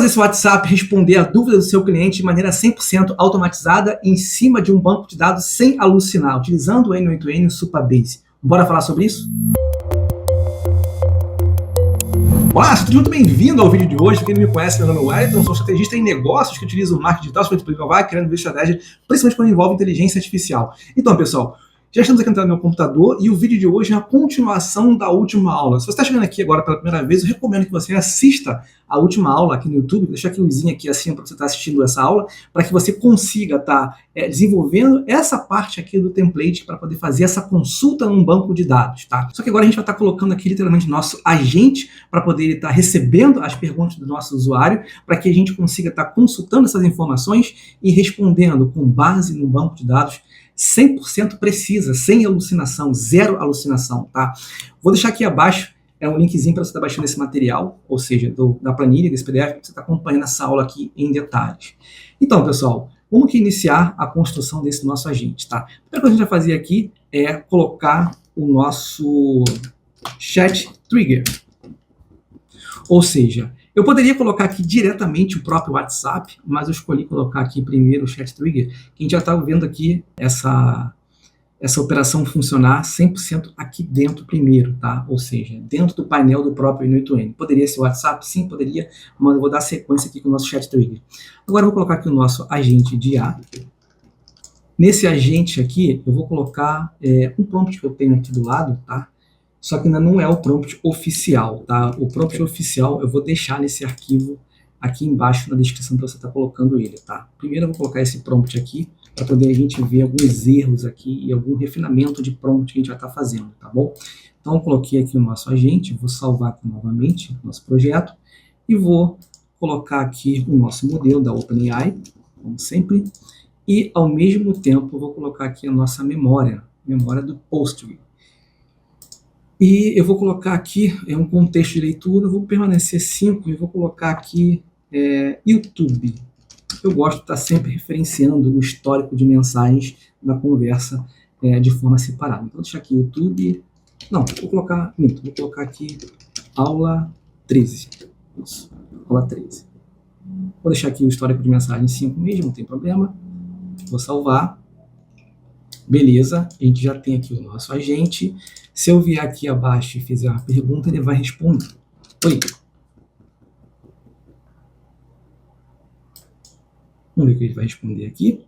fazer seu WhatsApp responder a dúvida do seu cliente de maneira 100% automatizada em cima de um banco de dados sem alucinar, utilizando o N8N e o Supabase. Bora falar sobre isso? Olá, seja muito bem-vindo ao vídeo de hoje. Para quem não me conhece, meu nome é Wellington, sou estrategista em negócios que utilizo o marketing digital para inovar, criando uma estratégia, principalmente quando envolve inteligência artificial. Então, pessoal, já estamos aqui no meu computador e o vídeo de hoje é a continuação da última aula. Se você está chegando aqui agora pela primeira vez, eu recomendo que você assista a última aula aqui no YouTube. Vou deixar aqui um luzinho aqui assim para você estar assistindo essa aula, para que você consiga estar desenvolvendo essa parte aqui do template para poder fazer essa consulta num banco de dados, tá? Só que agora a gente vai estar colocando aqui literalmente nosso agente para poder estar recebendo as perguntas do nosso usuário, para que a gente consiga estar consultando essas informações e respondendo com base no banco de dados 100% precisa, sem alucinação, zero alucinação, tá? Vou deixar aqui abaixo um linkzinho para você estar baixando esse material, ou seja, da planilha, desse PDF, para você estar acompanhando essa aula aqui em detalhes. Então, pessoal, vamos aqui iniciar a construção desse nosso agente, tá? A primeira coisa que a gente vai fazer aqui é colocar o nosso chat trigger. Ou seja, eu poderia colocar aqui diretamente o próprio WhatsApp, mas eu escolhi colocar aqui primeiro o Chat Trigger, que a gente já está vendo aqui essa operação funcionar 100% aqui dentro primeiro, tá? Ou seja, dentro do painel do próprio N8N. Poderia ser o WhatsApp? Sim, poderia, mas eu vou dar sequência aqui com o nosso Chat Trigger. Agora eu vou colocar aqui o nosso agente de IA. Nesse agente aqui, eu vou colocar um prompt que eu tenho aqui do lado, tá? Só que ainda não é o prompt oficial, tá? O prompt oficial eu vou deixar nesse arquivo aqui embaixo na descrição para você estar colocando ele, tá? Primeiro eu vou colocar esse prompt aqui para poder a gente ver alguns erros aqui e algum refinamento de prompt que a gente vai estar fazendo, tá bom? Então eu coloquei aqui o nosso agente, vou salvar aqui novamente o nosso projeto e vou colocar aqui o nosso modelo da OpenAI, como sempre, e ao mesmo tempo eu vou colocar aqui a nossa memória do Postgre. E eu vou colocar aqui um contexto de leitura, vou permanecer 5 e vou colocar aqui YouTube. Eu gosto de estar sempre referenciando o histórico de mensagens da conversa de forma separada. Então, vou deixar aqui YouTube. Não, vou colocar aqui aula 13. Isso, aula 13. Vou deixar aqui o histórico de mensagens 5 mesmo, não tem problema. Vou salvar. Beleza, a gente já tem aqui o nosso agente. Se eu vier aqui abaixo e fizer uma pergunta, ele vai responder. Oi. Vamos ver o que ele vai responder aqui.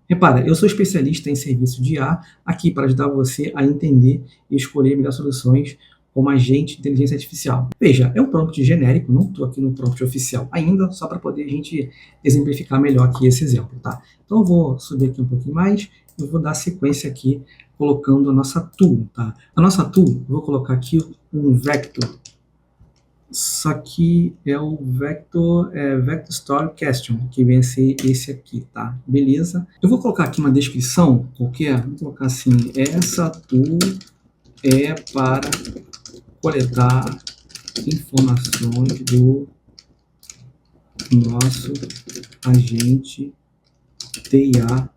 Repara, eu sou especialista em serviço de IA, aqui para ajudar você a entender e escolher melhores soluções como agente de inteligência artificial. Veja, é um prompt genérico, não estou aqui no prompt oficial ainda, só para poder a gente exemplificar melhor aqui esse exemplo, tá? Então eu vou subir aqui um pouquinho mais, eu vou dar sequência aqui, colocando a nossa tool, tá? A nossa tool, eu vou colocar aqui um vector, só que é o vector story question, que vem a ser esse aqui, tá? Beleza? Eu vou colocar aqui uma descrição qualquer, vou colocar assim, essa tool é para coletar informações do nosso agente TIA.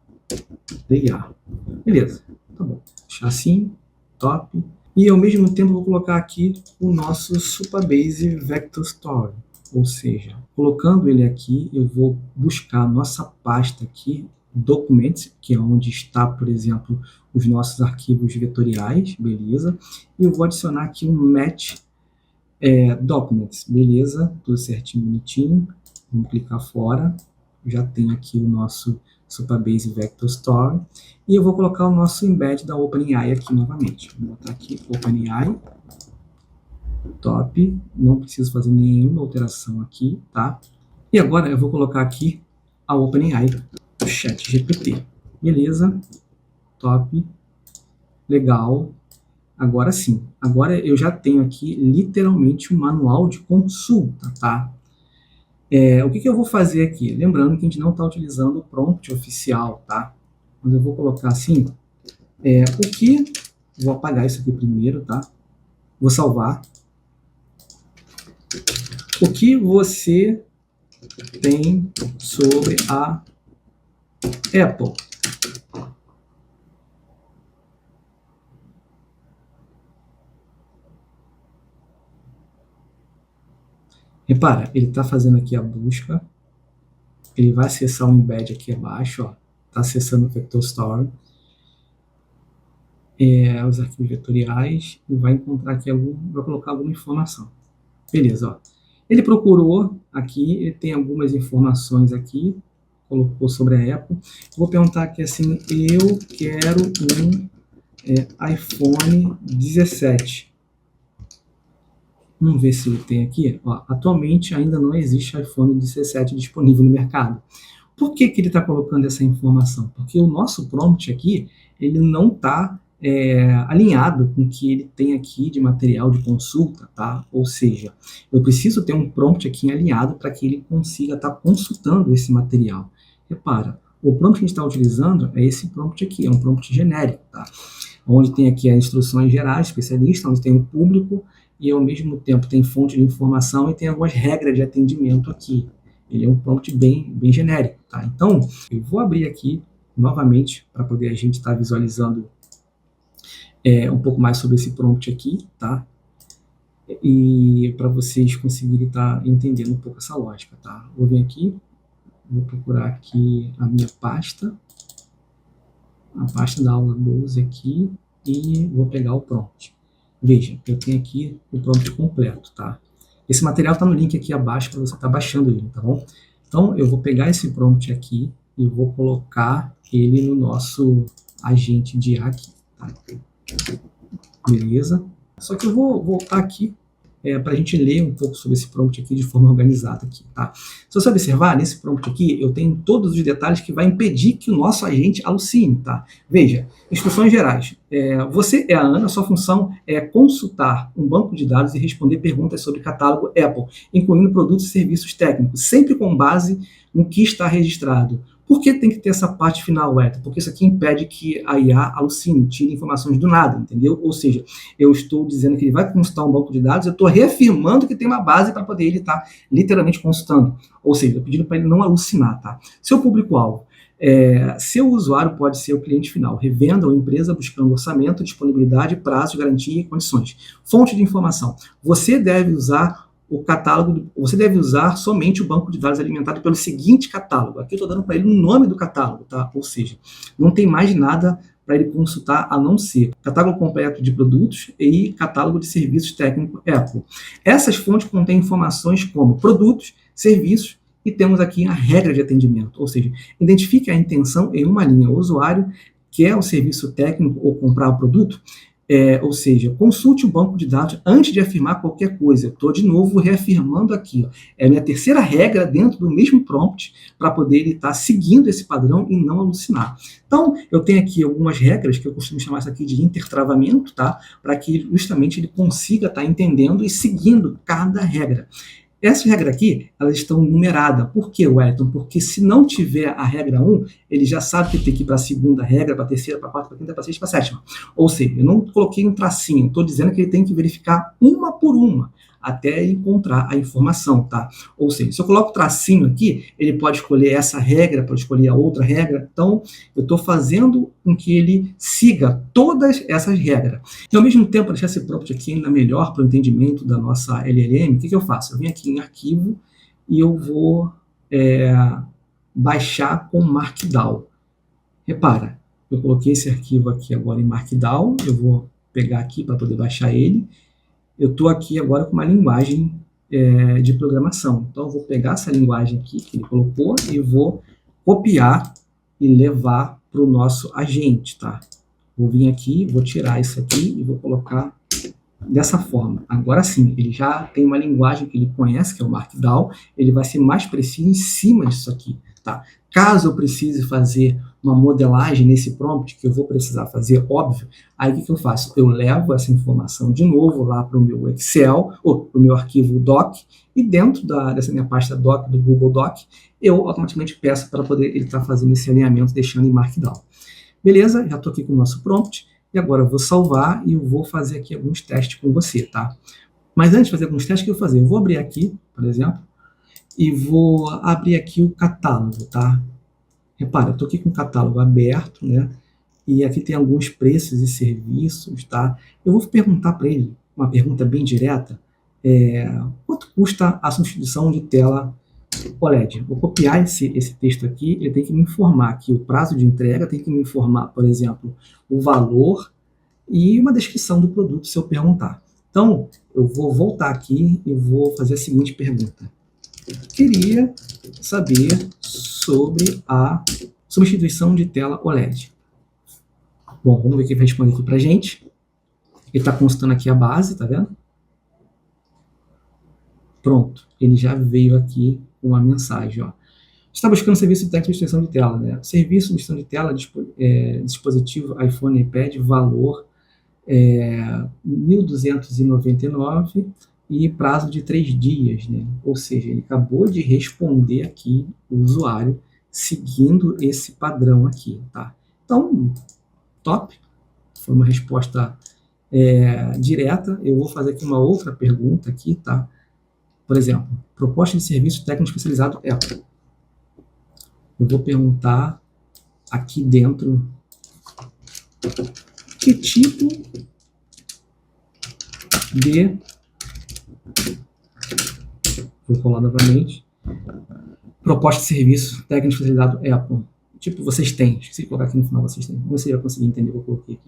Beleza, tá bom. Deixar assim, top. E ao mesmo tempo vou colocar aqui o nosso Supabase Vector Story. Ou seja, colocando ele aqui, eu vou buscar a nossa pasta aqui, Documents, que é onde está, por exemplo, os nossos arquivos vetoriais, beleza? E eu vou adicionar aqui um Match Documents, beleza? Tudo certinho, bonitinho. Vamos clicar fora. Já tem aqui o nosso Supabase Vector Story. E eu vou colocar o nosso embed da OpenAI aqui novamente. Vou botar aqui OpenAI. Top. Não preciso fazer nenhuma alteração aqui, tá? E agora eu vou colocar aqui a OpenAI, o ChatGPT. Beleza. Top. Legal. Agora sim. Agora eu já tenho aqui literalmente um manual de consulta, tá? O que eu vou fazer aqui? Lembrando que a gente não está utilizando o prompt oficial, tá? Mas eu vou colocar assim, vou apagar isso aqui primeiro, tá? Vou salvar. O que você tem sobre a Apple? Repara, ele está fazendo aqui a busca, ele vai acessar o embed aqui abaixo, ó, está acessando o Vector Store, os arquivos vetoriais, e vai encontrar aqui vai colocar alguma informação. Beleza, ó. Ele procurou aqui, ele tem algumas informações aqui, colocou sobre a Apple. Vou perguntar aqui assim, eu quero um iPhone 17. Vamos ver se ele tem aqui. Ó, atualmente ainda não existe iPhone 17 disponível no mercado. Por que ele está colocando essa informação? Porque o nosso prompt aqui, ele não está alinhado com o que ele tem aqui de material de consulta, tá? Ou seja, eu preciso ter um prompt aqui alinhado para que ele consiga estar consultando esse material. Repara, o prompt que a gente está utilizando é esse prompt aqui, é um prompt genérico, tá? Onde tem aqui as instruções gerais, especialista, onde tem o público e ao mesmo tempo tem fonte de informação e tem algumas regras de atendimento aqui. Ele é um prompt bem genérico, tá? Então, eu vou abrir aqui novamente para poder a gente estar visualizando um pouco mais sobre esse prompt aqui, tá? E para vocês conseguirem estar entendendo um pouco essa lógica, tá? Vou vir aqui, vou procurar aqui a minha pasta, a pasta da aula 12 aqui, e vou pegar o prompt. Veja, eu tenho aqui o prompt completo, tá? Esse material está no link aqui abaixo para você estar baixando ele, tá bom? Então, eu vou pegar esse prompt aqui e vou colocar ele no nosso agente de IA aqui, tá? Beleza? Só que eu vou voltar aqui para a gente ler um pouco sobre esse prompt aqui de forma organizada aqui, tá? Se você observar, nesse prompt aqui, eu tenho todos os detalhes que vai impedir que o nosso agente alucine, tá? Veja, instruções gerais. Você é a Ana, sua função é consultar um banco de dados e responder perguntas sobre catálogo Apple, incluindo produtos e serviços técnicos, sempre com base no que está registrado. Por que tem que ter essa parte final, Everton? Porque isso aqui impede que a IA alucine, tire informações do nada, entendeu? Ou seja, eu estou dizendo que ele vai consultar um banco de dados, eu estou reafirmando que tem uma base para poder ele estar literalmente consultando. Ou seja, eu pedindo para ele não alucinar, tá? Seu público-alvo. Seu usuário pode ser o cliente final, revenda ou empresa buscando orçamento, disponibilidade, prazo, garantia e condições. Fonte de informação. Você deve usar o catálogo, você deve usar somente o banco de dados alimentado pelo seguinte catálogo. Aqui eu estou dando para ele o nome do catálogo, tá? Ou seja, não tem mais nada para ele consultar a não ser catálogo completo de produtos e catálogo de serviços técnicos Apple. Essas fontes contêm informações como produtos, serviços e temos aqui a regra de atendimento, ou seja, identifique a intenção em uma linha. O usuário quer o serviço técnico ou comprar o produto, ou seja, consulte o banco de dados antes de afirmar qualquer coisa. Eu estou de novo reafirmando aqui. Ó, é a minha terceira regra dentro do mesmo prompt para poder ele estar seguindo esse padrão e não alucinar. Então, eu tenho aqui algumas regras que eu costumo chamar isso aqui de intertravamento, tá? Para que justamente ele consiga estar entendendo e seguindo cada regra. Essas regras aqui, elas estão numeradas. Por que, Wellington? Porque se não tiver a regra 1, ele já sabe que tem que ir para a segunda regra, para a terceira, para a quarta, para a quinta, para a sexta, para a sétima. Ou seja, eu não coloquei um tracinho, estou dizendo que ele tem que verificar uma por uma, até ele encontrar a informação, tá? Ou seja, se eu coloco o tracinho aqui, ele pode escolher essa regra, pode escolher a outra regra. Então, eu estou fazendo com que ele siga todas essas regras. E, ao mesmo tempo, para deixar esse prompt aqui ainda melhor para o entendimento da nossa LLM, o que eu faço? Eu venho aqui em arquivo e eu vou baixar com Markdown. Repara, eu coloquei esse arquivo aqui agora em Markdown, eu vou pegar aqui para poder baixar ele. Eu estou aqui agora com uma linguagem de programação. Então, eu vou pegar essa linguagem aqui que ele colocou e vou copiar e levar para o nosso agente, tá? Vou vir aqui, vou tirar isso aqui e vou colocar dessa forma. Agora sim, ele já tem uma linguagem que ele conhece, que é o Markdown, ele vai ser mais preciso em cima disso aqui, tá? Caso eu precise fazer uma modelagem nesse prompt, que eu vou precisar fazer, óbvio, aí o que eu faço? Eu levo essa informação de novo lá para o meu Excel, ou para o meu arquivo Doc, e dentro dessa minha pasta Doc, do Google Doc, eu automaticamente peço para poder ele estar fazendo esse alinhamento, deixando em Markdown. Beleza, já estou aqui com o nosso prompt, e agora eu vou salvar e eu vou fazer aqui alguns testes com você, tá? Mas antes de fazer alguns testes, o que eu vou fazer? Eu vou abrir aqui, por exemplo, e vou abrir aqui o catálogo, tá? Repara, eu estou aqui com o catálogo aberto, né? E aqui tem alguns preços e serviços, tá? Eu vou perguntar para ele uma pergunta bem direta. Quanto custa a substituição de tela OLED? Vou copiar esse texto aqui, ele tem que me informar aqui o prazo de entrega, tem que me informar, por exemplo, o valor e uma descrição do produto, se eu perguntar. Então, eu vou voltar aqui e vou fazer a seguinte pergunta. Queria saber sobre a substituição de tela OLED. Bom, vamos ver o que ele responde aqui pra gente. Ele está consultando aqui a base, tá vendo? Pronto, ele já veio aqui com uma mensagem, ó. Está buscando serviço de técnico de substituição de tela, né? Serviço de substituição de tela, dispositivo iPhone e iPad, valor 1.299 e prazo de 3 dias, né? Ou seja, ele acabou de responder aqui o usuário seguindo esse padrão aqui, tá? Então, top, foi uma resposta direta. Eu vou fazer aqui uma outra pergunta aqui, tá? Por exemplo, proposta de serviço técnico especializado Apple. Eu vou perguntar aqui dentro que tipo de... Vou colar novamente. Proposta de serviço técnico especializado Apple. Tipo, vocês têm. Esqueci de colocar aqui no final, vocês têm. Você vai conseguir entender o que eu coloquei aqui.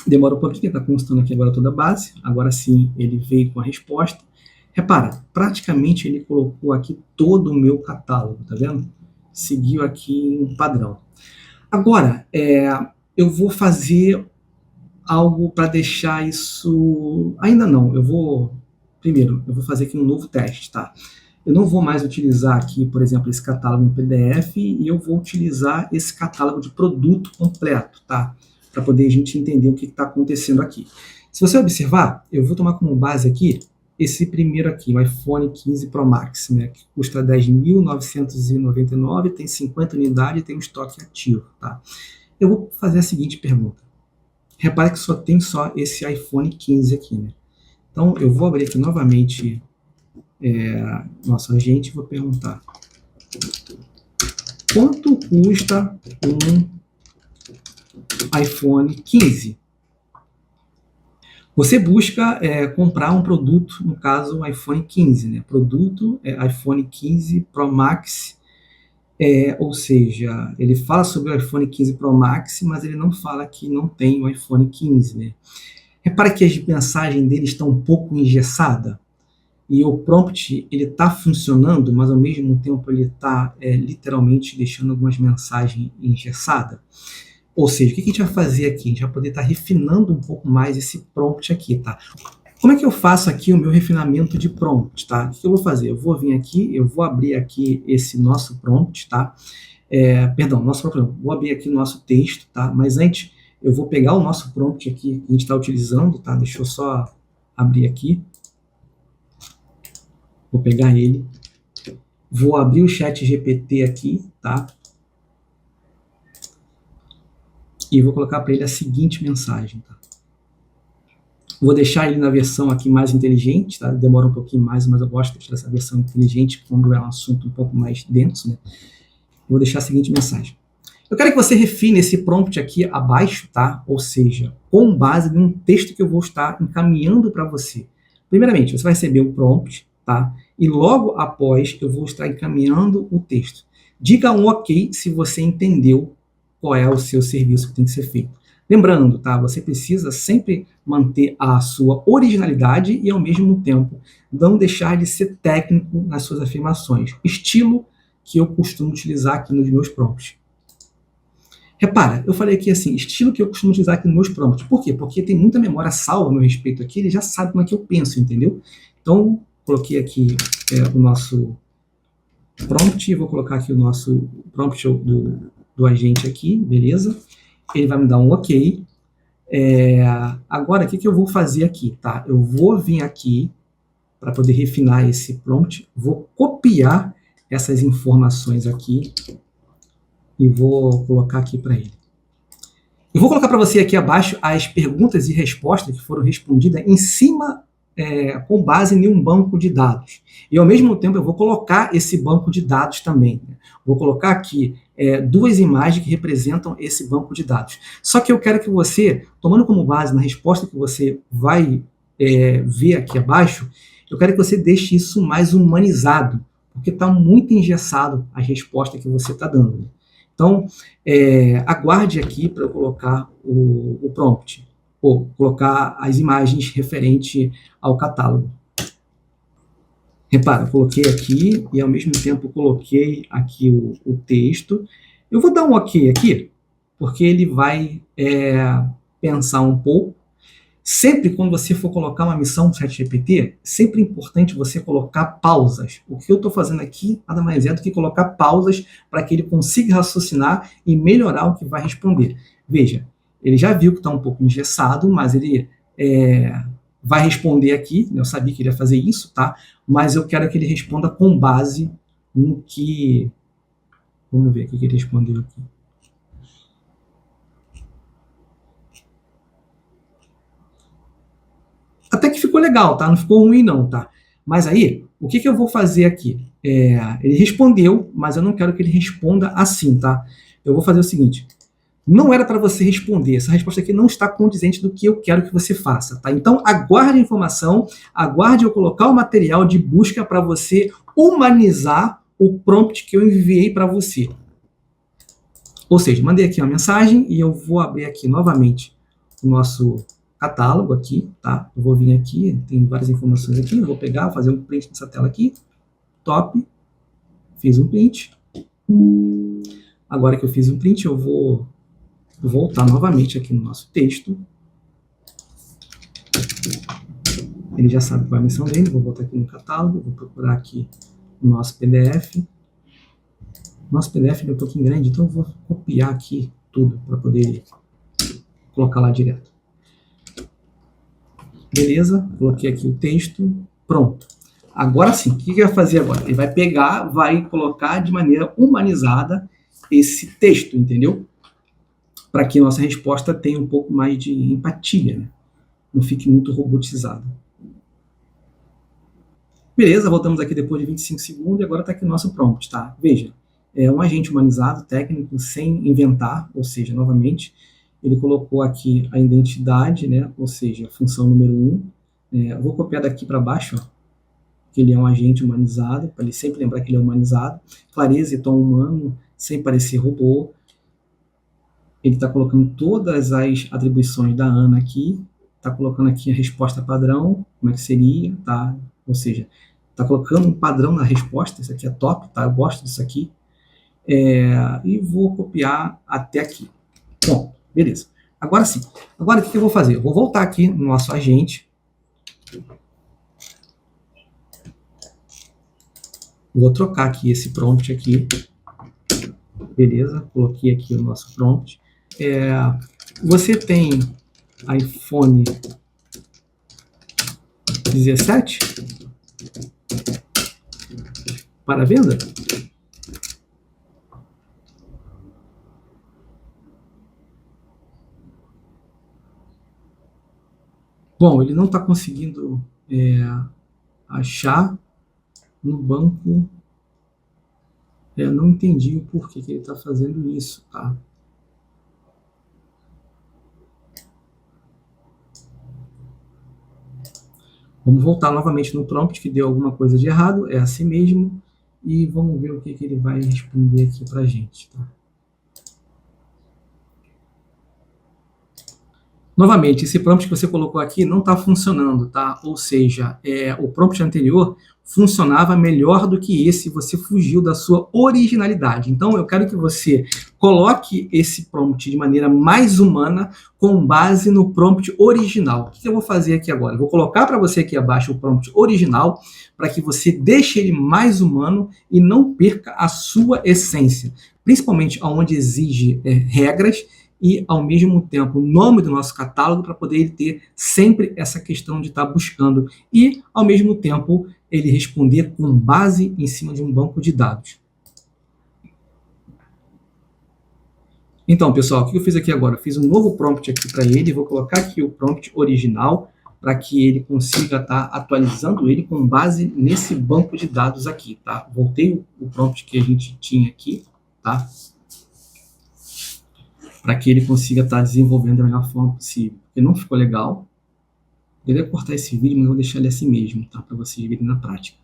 Demora um pouquinho, está constando aqui agora toda a base. Agora sim, ele veio com a resposta. Repara, praticamente ele colocou aqui todo o meu catálogo, tá vendo? Seguiu aqui um padrão. Agora, eu vou fazer algo para deixar isso... Ainda não, primeiro, eu vou fazer aqui um novo teste, tá? Eu não vou mais utilizar aqui, por exemplo, esse catálogo em PDF e eu vou utilizar esse catálogo de produto completo, tá? Para poder a gente entender o que está acontecendo aqui. Se você observar, eu vou tomar como base aqui esse primeiro aqui, o iPhone 15 Pro Max, né, que custa R$10.999, tem 50 unidades e tem um estoque ativo, tá? Eu vou fazer a seguinte pergunta. Repare que tem só esse iPhone 15 aqui, né? Então, eu vou abrir aqui novamente nosso agente e vou perguntar: quanto custa um iPhone 15? Você busca comprar um produto, no caso o iPhone 15, né? Produto iPhone 15 Pro Max, ou seja, ele fala sobre o iPhone 15 Pro Max, mas ele não fala que não tem o iPhone 15, né? Repara que as mensagens dele estão um pouco engessadas e o prompt ele está funcionando, mas ao mesmo tempo ele está literalmente deixando algumas mensagens engessadas. Ou seja, o que a gente vai fazer aqui? A gente vai poder estar refinando um pouco mais esse prompt aqui, tá? Como é que eu faço aqui o meu refinamento de prompt, tá? O que eu vou fazer? Eu vou vir aqui, eu vou abrir aqui esse nosso prompt, tá? Vou abrir aqui o nosso texto, tá? Mas antes, eu vou pegar o nosso prompt aqui que a gente está utilizando, tá? Deixa eu só abrir aqui. Vou pegar ele. Vou abrir o ChatGPT aqui, tá? E vou colocar para ele a seguinte mensagem, tá? Vou deixar ele na versão aqui mais inteligente, tá? Demora um pouquinho mais, mas eu gosto de deixar essa versão inteligente quando é um assunto um pouco mais denso, né? Vou deixar a seguinte mensagem. Eu quero que você refine esse prompt aqui abaixo, tá? Ou seja, com base em um texto que eu vou estar encaminhando para você. Primeiramente, você vai receber o prompt, tá? E logo após eu vou estar encaminhando o texto. Diga um ok se você entendeu qual é o seu serviço que tem que ser feito. Lembrando, tá? Você precisa sempre manter a sua originalidade e, ao mesmo tempo, não deixar de ser técnico nas suas afirmações. Estilo que eu costumo utilizar aqui nos meus prompts. Repara, eu falei aqui assim, estilo que eu costumo utilizar aqui nos meus prompts. Por quê? Porque tem muita memória salva a meu respeito aqui, ele já sabe como é que eu penso, entendeu? Então, coloquei aqui o nosso prompt, vou colocar aqui o nosso prompt do agente aqui, beleza? Ele vai me dar um ok. Agora, o que eu vou fazer aqui, tá? Eu vou vir aqui, para poder refinar esse prompt, vou copiar essas informações aqui e vou colocar aqui para ele. Eu vou colocar para você aqui abaixo as perguntas e respostas que foram respondidas em cima, com base em um banco de dados. E, ao mesmo tempo, eu vou colocar esse banco de dados também, né? Vou colocar aqui duas imagens que representam esse banco de dados. Só que eu quero que você, tomando como base na resposta que você vai ver aqui abaixo, eu quero que você deixe isso mais humanizado, porque está muito engessado a resposta que você está dando. Então, aguarde aqui para eu colocar o prompt, ou colocar as imagens referente ao catálogo. Repara, eu coloquei aqui e ao mesmo tempo coloquei aqui o texto. Eu vou dar um OK aqui, porque ele vai pensar um pouco. Sempre quando você for colocar uma missão no ChatGPT, sempre é importante você colocar pausas. O que eu estou fazendo aqui nada mais é do que colocar pausas para que ele consiga raciocinar e melhorar o que vai responder. Veja, ele já viu que está um pouco engessado, mas ele vai responder aqui. Eu sabia que ele ia fazer isso, tá? Mas eu quero que ele responda com base no que... Vamos ver o que ele respondeu aqui. Até que ficou legal, tá? Não ficou ruim não, tá? Mas aí, o que eu vou fazer aqui? Ele respondeu, mas eu não quero que ele responda assim, tá? Eu vou fazer o seguinte. Não era para você responder. Essa resposta aqui não está condizente do que eu quero que você faça, tá? Então, aguarde a informação, aguarde eu colocar o material de busca para você humanizar o prompt que eu enviei para você. Ou seja, mandei aqui uma mensagem e eu vou abrir aqui novamente o nosso catálogo aqui, tá? Eu vou vir aqui, tem várias informações aqui, eu vou pegar, fazer um print dessa tela aqui. Top. Fiz um print. Agora que eu fiz um print, eu vou voltar novamente aqui no nosso texto. Ele já sabe qual é a missão dele. Vou voltar aqui no catálogo, vou procurar aqui o nosso PDF. Nosso PDF é um pouquinho grande, então eu vou copiar aqui tudo para poder colocar lá direto. Beleza, coloquei aqui o texto, pronto. Agora sim, o que ele vai fazer agora? Ele vai pegar, vai colocar de maneira humanizada esse texto, entendeu? Para que a nossa resposta tenha um pouco mais de empatia, né? Não fique muito robotizada. Beleza, voltamos aqui depois de 25 segundos e agora está aqui o nosso prompt, tá? Veja, é um agente humanizado, técnico, sem inventar, ou seja, novamente, ele colocou aqui a identidade, né? Ou seja, a função número 1. Eu vou copiar daqui para baixo, ó, que ele é um agente humanizado, para ele sempre lembrar que ele é humanizado. Clareza e tom humano, sem parecer robô. Ele está colocando todas as atribuições da Ana aqui, está colocando aqui a resposta padrão, como é que seria, tá? Ou seja, está colocando um padrão na resposta, isso aqui é top, tá? Eu gosto disso aqui. E vou copiar até aqui. Bom, beleza. Agora sim. Agora o que eu vou fazer? Eu vou voltar aqui no nosso agente. Vou trocar aqui esse prompt aqui. Beleza, coloquei aqui o nosso prompt. Você tem iPhone 17 para venda? Bom, ele não está conseguindo achar no banco. Eu não entendi o porquê que ele está fazendo isso, tá? Vamos voltar novamente no prompt que deu alguma coisa de errado, é assim mesmo, e vamos ver o que ele vai responder aqui para a gente, tá? Novamente, esse prompt que você colocou aqui não está funcionando, tá? Ou seja, o prompt anterior funcionava melhor do que esse, você fugiu da sua originalidade. Então, eu quero que você coloque esse prompt de maneira mais humana com base no prompt original. O que eu vou fazer aqui agora? Eu vou colocar para você aqui abaixo o prompt original para que você deixe ele mais humano e não perca a sua essência, principalmente onde exige regras e, ao mesmo tempo, o nome do nosso catálogo para poder ter sempre essa questão de estar buscando e, ao mesmo tempo, ele responder com base em cima de um banco de dados. Então, pessoal, o que eu fiz aqui agora? Eu fiz um novo prompt aqui para ele, vou colocar aqui o prompt original para que ele consiga estar atualizando ele com base nesse banco de dados aqui, tá? Voltei o prompt que a gente tinha aqui, tá? para que ele consiga estar desenvolvendo da melhor forma possível. Porque não ficou legal. Eu ia cortar esse vídeo, mas eu vou deixar ele assim mesmo, tá? Para vocês verem na prática.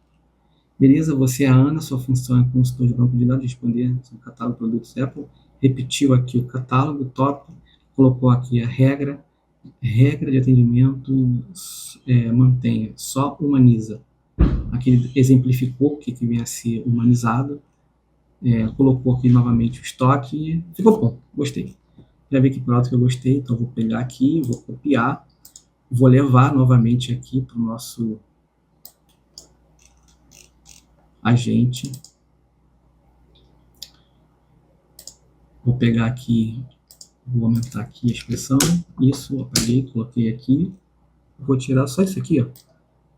Beleza? Você é a Ana, sua função é consultor de banco de dados, responder sobre o catálogo de produtos Apple. Repetiu aqui o catálogo, top. Colocou aqui a regra de atendimento, mantenha, só humaniza. Aqui ele exemplificou o que vem a ser humanizado. Colocou aqui novamente o estoque. Ficou bom, gostei. Já vi que pronto que eu gostei, então eu vou pegar aqui, vou copiar, vou levar novamente aqui para o nosso agente. Vou pegar aqui, vou aumentar aqui a expressão, isso, apaguei, coloquei aqui. Vou tirar só isso aqui, ó,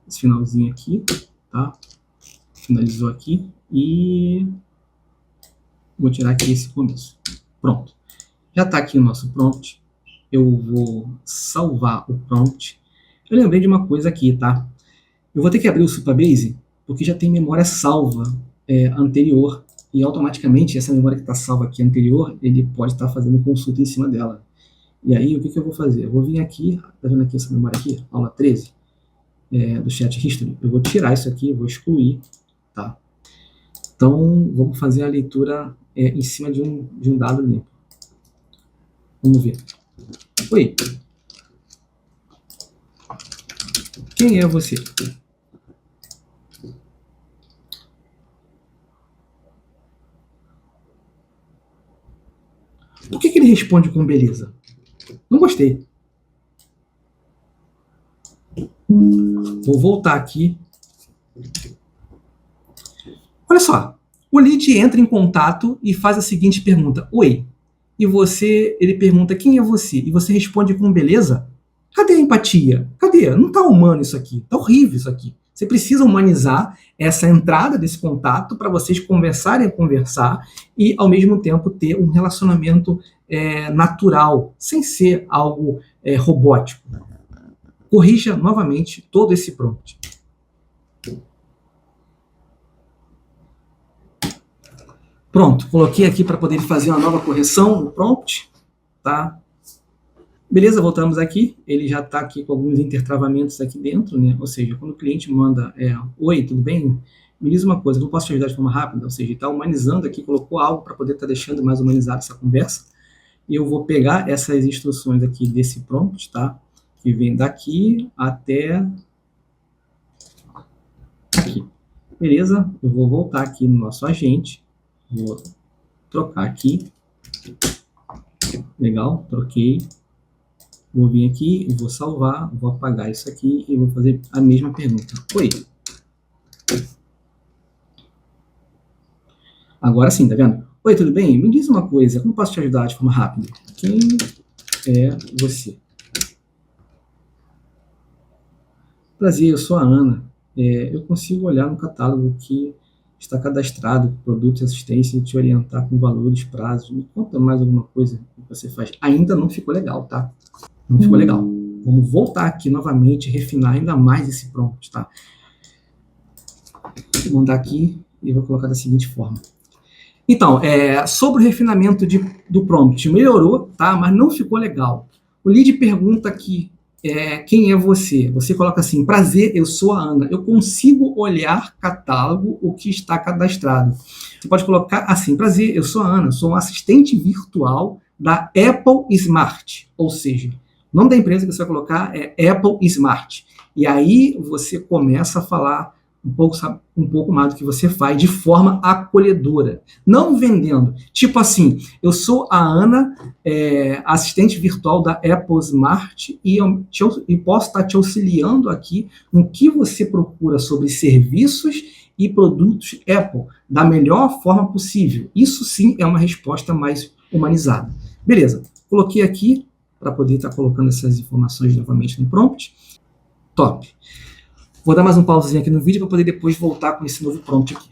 esse finalzinho aqui, tá? Finalizou aqui e vou tirar aqui esse começo. Pronto. Já está aqui o nosso prompt. Eu vou salvar o prompt. Eu lembrei de uma coisa aqui, tá? Eu vou ter que abrir o Supabase, porque já tem memória salva anterior. E automaticamente essa memória que está salva aqui anterior, ele pode estar fazendo consulta em cima dela. E aí, o que eu vou fazer? Eu vou vir aqui, tá vendo aqui essa memória aqui? Aula 13, do Chat History. Eu vou tirar isso aqui, vou excluir, tá? Então, vamos fazer a leitura em cima de um dado limpo. Vamos ver. Oi. Quem é você? Por que ele responde com beleza? Não gostei. Vou voltar aqui. Olha só. O lead entra em contato e faz a seguinte pergunta. Oi. E ele pergunta quem é você? E você responde com beleza? Cadê a empatia? Cadê? Não está humano isso aqui. Está horrível isso aqui. Você precisa humanizar essa entrada desse contato para vocês conversarem a conversar e, ao mesmo tempo, ter um relacionamento natural, sem ser algo robótico. Corrija novamente todo esse prompt. Pronto, coloquei aqui para poder fazer uma nova correção no prompt, tá? Beleza, voltamos aqui. Ele já está aqui com alguns intertravamentos aqui dentro, né? Ou seja, quando o cliente manda oi, tudo bem? Me diz uma coisa, eu posso te ajudar de forma rápida? Ou seja, ele está humanizando aqui, colocou algo para poder estar deixando mais humanizada essa conversa. E eu vou pegar essas instruções aqui desse prompt, tá? Que vem daqui até aqui. Beleza? Eu vou voltar aqui no nosso agente. Vou trocar aqui. Legal, troquei. Vou vir aqui, vou salvar, vou apagar isso aqui e vou fazer a mesma pergunta. Oi. Agora sim, tá vendo? Oi, tudo bem? Me diz uma coisa, como posso te ajudar de forma rápida? Quem é você? Prazer, eu sou a Ana. Eu consigo olhar no catálogo que está cadastrado, produto e assistência, e te orientar com valores, prazos. Me conta mais alguma coisa que você faz. Ainda não ficou legal, tá? Não ficou legal. Vamos voltar aqui novamente, refinar ainda mais esse prompt, tá? Vou mandar aqui e vou colocar da seguinte forma. Então, sobre o refinamento do prompt, melhorou, tá? Mas não ficou legal. O lead pergunta aqui, quem é você? Você coloca assim, prazer, eu sou a Ana. Eu consigo olhar catálogo, o que está cadastrado. Você pode colocar assim, prazer, eu sou a Ana, sou um assistente virtual da Apple Smart. Ou seja, o nome da empresa que você vai colocar é Apple Smart. E aí você começa a falar um pouco mais do que você faz de forma acolhedora, não vendendo. Tipo assim, eu sou a Ana, assistente virtual da Apple Smart e posso estar te auxiliando aqui no que você procura sobre serviços e produtos Apple da melhor forma possível. Isso sim é uma resposta mais humanizada. Beleza, coloquei aqui para poder estar colocando essas informações novamente no prompt. Top. Vou dar mais um pausezinho aqui no vídeo para poder depois voltar com esse novo prompt aqui.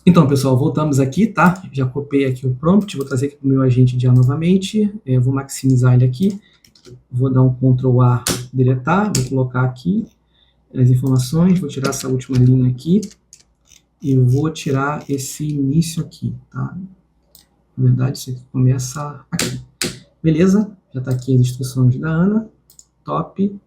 Então, pessoal, voltamos aqui, tá? Já copiei aqui o prompt, vou trazer aqui para o meu agente de IA novamente. Vou maximizar ele aqui. Vou dar um Ctrl A, deletar. Vou colocar aqui as informações. Vou tirar essa última linha aqui. E vou tirar esse início aqui, tá? Na verdade, isso aqui começa aqui. Beleza? Já está aqui as instruções da Ana. Top.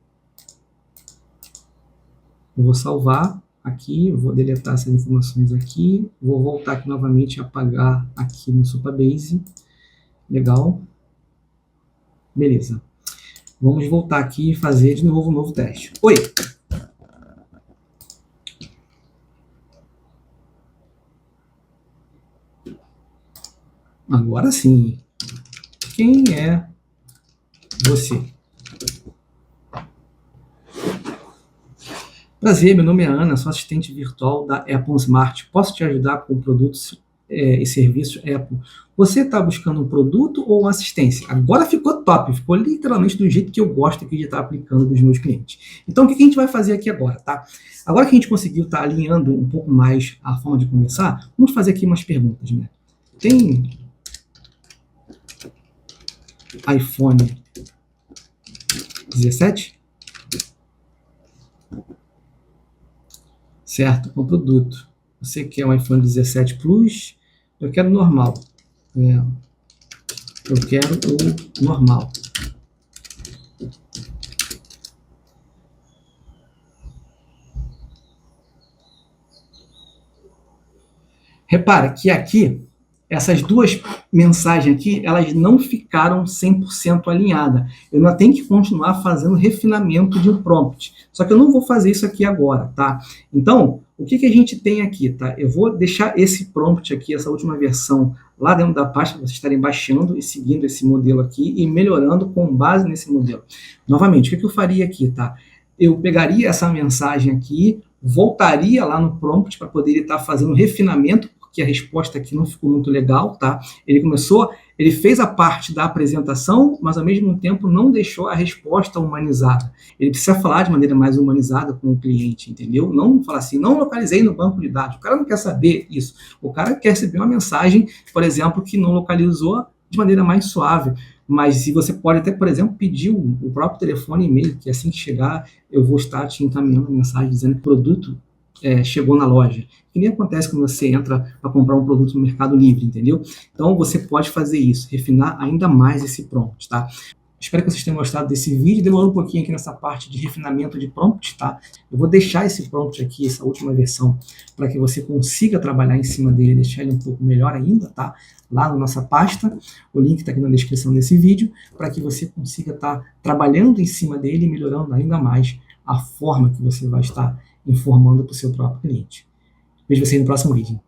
Eu vou salvar aqui, vou deletar essas informações aqui, vou voltar aqui novamente e apagar aqui no Supabase. Legal. Beleza. Vamos voltar aqui e fazer de novo um novo teste. Oi! Agora sim. Quem é você? Prazer, meu nome é Ana, sou assistente virtual da Apple Smart. Posso te ajudar com produtos e serviços Apple? Você está buscando um produto ou uma assistência? Agora ficou top, ficou literalmente do jeito que eu gosto aqui de estar aplicando dos meus clientes. Então, o que a gente vai fazer aqui agora, tá? Agora que a gente conseguiu estar alinhando um pouco mais a forma de conversar, vamos fazer aqui umas perguntas, né? Tem iPhone 17? Certo, com produto. Você quer um iPhone 17 Plus? Eu quero normal. Eu quero o normal. Repara que aqui, essas duas mensagens aqui, elas não ficaram 100% alinhadas. Eu ainda tenho que continuar fazendo refinamento de um prompt. Só que eu não vou fazer isso aqui agora, tá? Então, o que a gente tem aqui, tá? Eu vou deixar esse prompt aqui, essa última versão, lá dentro da pasta, para vocês estarem baixando e seguindo esse modelo aqui e melhorando com base nesse modelo. Novamente, o que eu faria aqui, tá? Eu pegaria essa mensagem aqui, voltaria lá no prompt para poder estar fazendo refinamento, que a resposta aqui não ficou muito legal, tá? Ele fez a parte da apresentação, mas ao mesmo tempo não deixou a resposta humanizada. Ele precisa falar de maneira mais humanizada com o cliente, entendeu? Não falar assim, não localizei no banco de dados. O cara não quer saber isso. O cara quer receber uma mensagem, por exemplo, que não localizou de maneira mais suave. Mas se você pode até, por exemplo, pedir o próprio telefone e e-mail, que assim que chegar, eu vou estar te encaminhando uma mensagem dizendo que o produto chegou na loja. Que nem acontece quando você entra para comprar um produto no Mercado Livre, entendeu? Então você pode fazer isso, refinar ainda mais esse prompt, tá? Espero que vocês tenham gostado desse vídeo. Demorou um pouquinho aqui nessa parte de refinamento de prompt, tá? Eu vou deixar esse prompt aqui, essa última versão, para que você consiga trabalhar em cima dele, deixar ele um pouco melhor ainda, tá? Lá na nossa pasta, o link está aqui na descrição desse vídeo, para que você consiga estar trabalhando em cima dele e melhorando ainda mais a forma que você vai estar informando para o seu próprio cliente. Vejo você no próximo vídeo.